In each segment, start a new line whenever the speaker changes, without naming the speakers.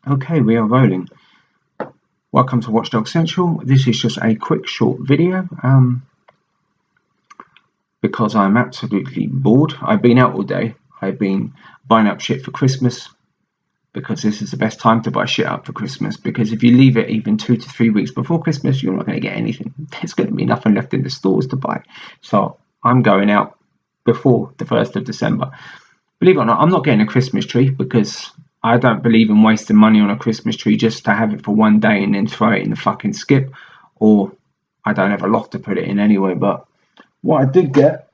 Okay, we are rolling. Welcome to Watchdog Central. This is just a quick short video because I'm absolutely bored. I've been out all day. I've been buying up shit for Christmas because this is the best time to buy shit up for Christmas, because if you leave it even 2 to 3 weeks before Christmas, you're not going to get anything. There's going to be nothing left in the stores to buy. So I'm going out before the 1st of December. Believe it or not, I'm not getting a Christmas tree because I don't believe in wasting money on a Christmas tree just to have it for one day and then throw it in the fucking skip. Or I don't have a loft to put it in anyway. But what I did get,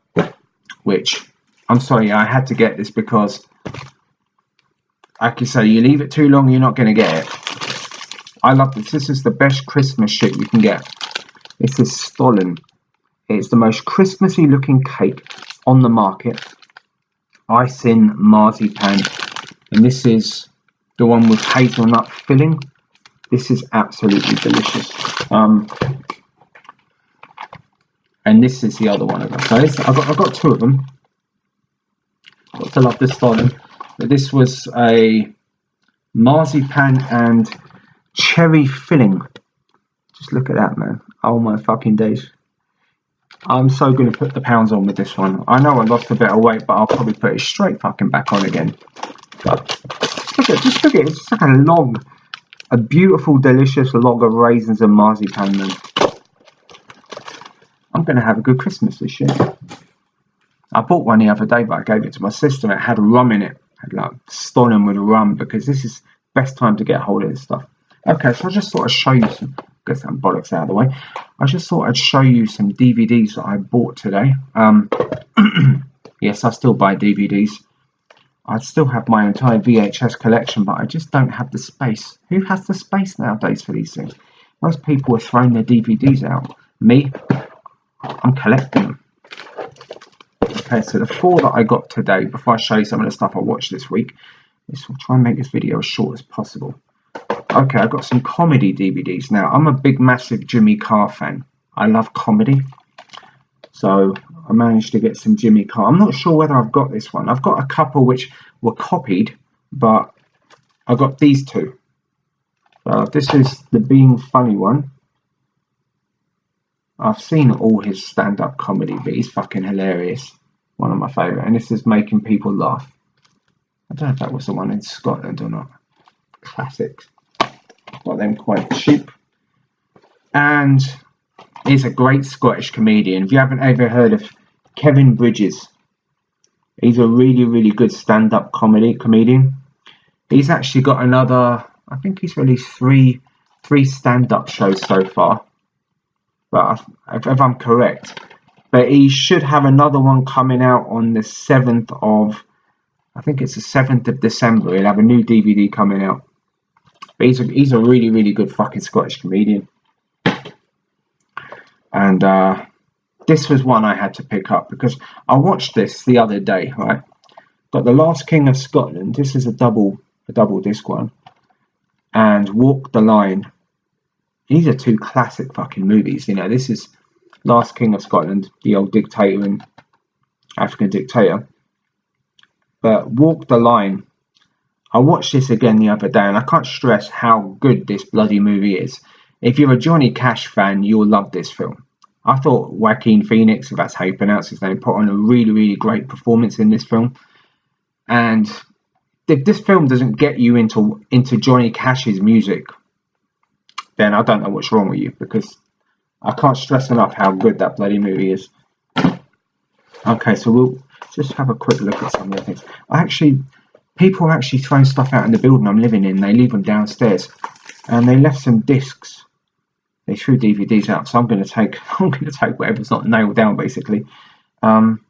which I'm sorry, I had to get this because, like you say, you leave it too long, you're not going to get it. I love this. This is the best Christmas shit you can get. This is stollen. It's the most Christmassy looking cake on the market. Icing marzipan, and this is the one with hazelnut filling. This is absolutely delicious. And this is the other one of them. So I've got two of them. Got to love this stollen. But this was a marzipan and cherry filling. Just look at that, man. Oh my fucking days. I'm so going to put the pounds on with this one. I know I lost a bit of weight, but I'll probably put it straight fucking back on again. But just look at it. It's just like a beautiful, delicious log of raisins and marzipan. Man. I'm going to have a good Christmas this year. I bought one the other day, but I gave it to my sister. It had rum in it. It had like stollen with rum, because this is the best time to get hold of this stuff. Okay, so I just thought I'd show you some. Get some bollocks out of the way. I just thought I'd show you some DVDs that I bought today. Yes, I still buy DVDs. I still have my entire VHS collection, but I just don't have the space. Who has the space nowadays for these things? Most people are throwing their DVDs out. Me, I'm collecting them. Okay, so the four that I got today, before I show you some of the stuff I watched this week, I'll try and make this video as short as possible. Okay, I've got some comedy DVDs. Now, I'm a big, massive Jimmy Carr fan. I love comedy. So I managed to get some Jimmy Carr. I'm not sure whether I've got this one. I've got a couple which were copied, but I got these two. This is the Being Funny one. I've seen all his stand-up comedy, but he's fucking hilarious. One of my favourite. And this is Making People Laugh. I don't know if that was the one in Scotland or not. Classics. Got them quite cheap. And he's a great Scottish comedian. If you haven't ever heard of Kevin Bridges, he's a really, really good stand-up comedian. He's actually got another, I think he's released three stand-up shows so far. But if I'm correct. But he should have another one coming out on the 7th of, I think it's the 7th of December. He'll have a new DVD coming out. But he's a really, really good fucking Scottish comedian. And this was one I had to pick up because I watched this the other day, right? Got The Last King of Scotland. This is a double disc one. And Walk the Line. These are two classic fucking movies. You know, this is Last King of Scotland, the old dictator and African dictator. But Walk the Line, I watched this again the other day, and I can't stress how good this bloody movie is. If you're a Johnny Cash fan, you'll love this film. I thought Joaquin Phoenix, if that's how you pronounce his name, put on a really, really great performance in this film. And if this film doesn't get you into Johnny Cash's music, then I don't know what's wrong with you, because I can't stress enough how good that bloody movie is. Okay, so we'll just have a quick look at some of the things. People are actually throwing stuff out in the building I'm living in. They leave them downstairs, and they left some discs. They threw DVDs out, so I'm going to take whatever's not nailed down, basically. I'm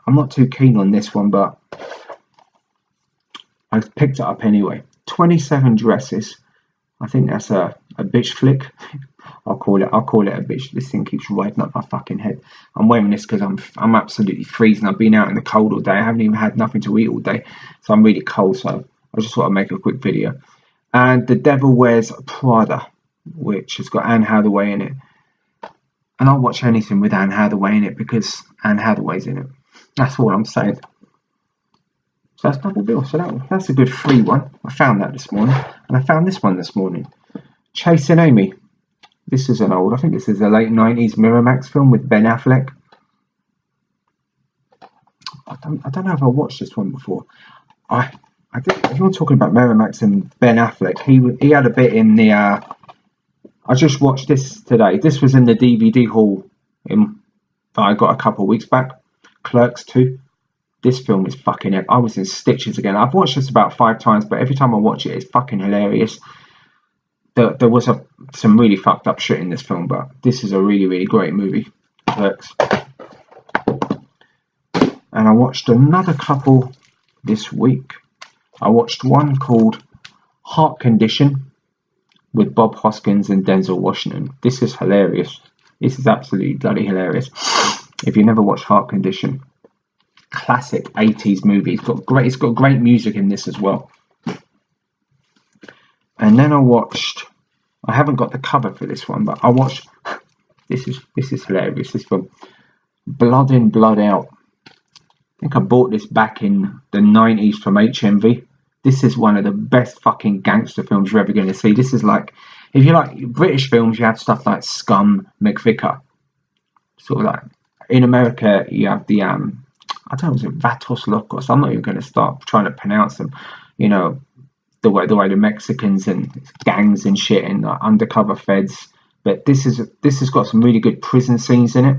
not too keen on this one, but I picked it up anyway. 27 Dresses. I think that's a bitch flick. I'll call it a bitch. This thing keeps riding up my fucking head. I'm wearing this because I'm absolutely freezing. I've been out in the cold all day. I haven't even had nothing to eat all day, so I'm really cold. So I just want to make a quick video. And The Devil Wears Prada, which has got Anne Hathaway in it. And I'll watch anything with Anne Hathaway in it because Anne Hathaway's in it. That's all I'm saying. So that's double bill. So that's a good free one. I found that this morning, and I found this one this morning. Chasing Amy. This is an old. I think this is a late 90s Miramax film with Ben Affleck. I don't know if I watched this one before. I think if you're talking about Miramax and Ben Affleck, he had a bit in the. I just watched this today. This was in the DVD haul that I got a couple of weeks back. Clerks 2. This film is fucking epic. I was in stitches again. I've watched this about 5 times, but every time I watch it, it's fucking hilarious. There was some really fucked up shit in this film, but this is a really, really great movie. Clerks. And I watched another couple this week. I watched one called Heart Condition with Bob Hoskins and Denzel Washington. This is hilarious. This is absolutely bloody hilarious. If you never watched Heart Condition, classic 80s movie. It's got great music in this as well. And then I haven't got the cover for this one, but I watched, this is hilarious, this film, Blood In, Blood Out. I think I bought this back in the 90s from HMV. This is one of the best fucking gangster films you're ever going to see. This is like, if you like British films, you have stuff like Scum, McVicker. Sort of like, in America, you have the, I don't know, was it Vatos Locos? I'm not even going to start trying to pronounce them. You know, the way the Mexicans and gangs and shit and undercover feds. But this has got some really good prison scenes in it.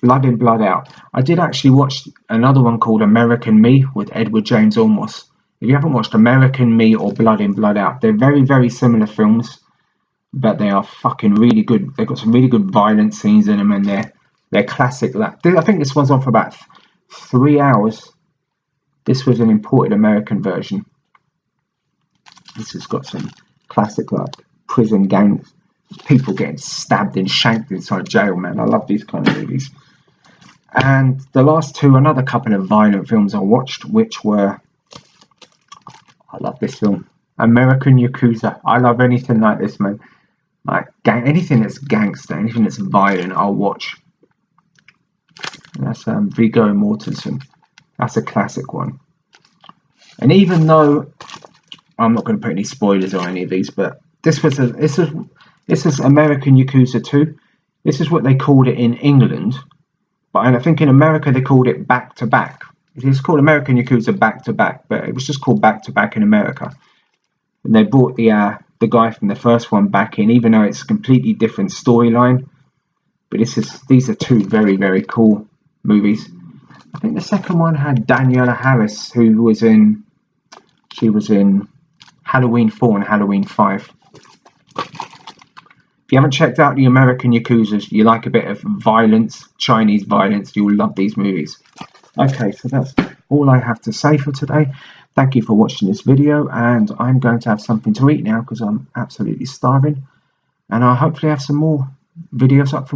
Blood In, Blood Out. I did actually watch another one called American Me with Edward James Olmos. If you haven't watched American Me or Blood In, Blood Out, they're very, very similar films, but they are fucking really good. They've got some really good violent scenes in them, and they're classic. I think this one's on for about 3 hours. This was an imported American version. This has got some classic like prison gangs, people getting stabbed and shanked inside jail, man. I love these kind of movies. And the last two, another couple of violent films I watched, which were, I love this film, American Yakuza. I love anything like this, man. Like anything that's gangster, anything that's violent, I'll watch. And that's Viggo Mortensen. That's a classic one. And even though I'm not going to put any spoilers on any of these, but this is American Yakuza 2. This is what they called it in England, and I think in America they called it Back to Back. It's called American Yakuza Back to Back, but it was just called Back to Back in America. And they brought the guy from the first one back in, even though it's a completely different storyline. But these are two very, very cool movies. I think the second one had Daniela Harris, who was in Halloween 4 and Halloween 5. If you haven't checked out the American Yakuzas, you like a bit of violence, Chinese violence, you'll love these movies. Okay, so that's all I have to say for today. Thank you for watching this video, and I'm going to have something to eat now because I'm absolutely starving. And I'll hopefully have some more videos up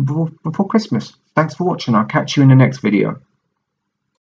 before Christmas. Thanks for watching. I'll catch you in the next video.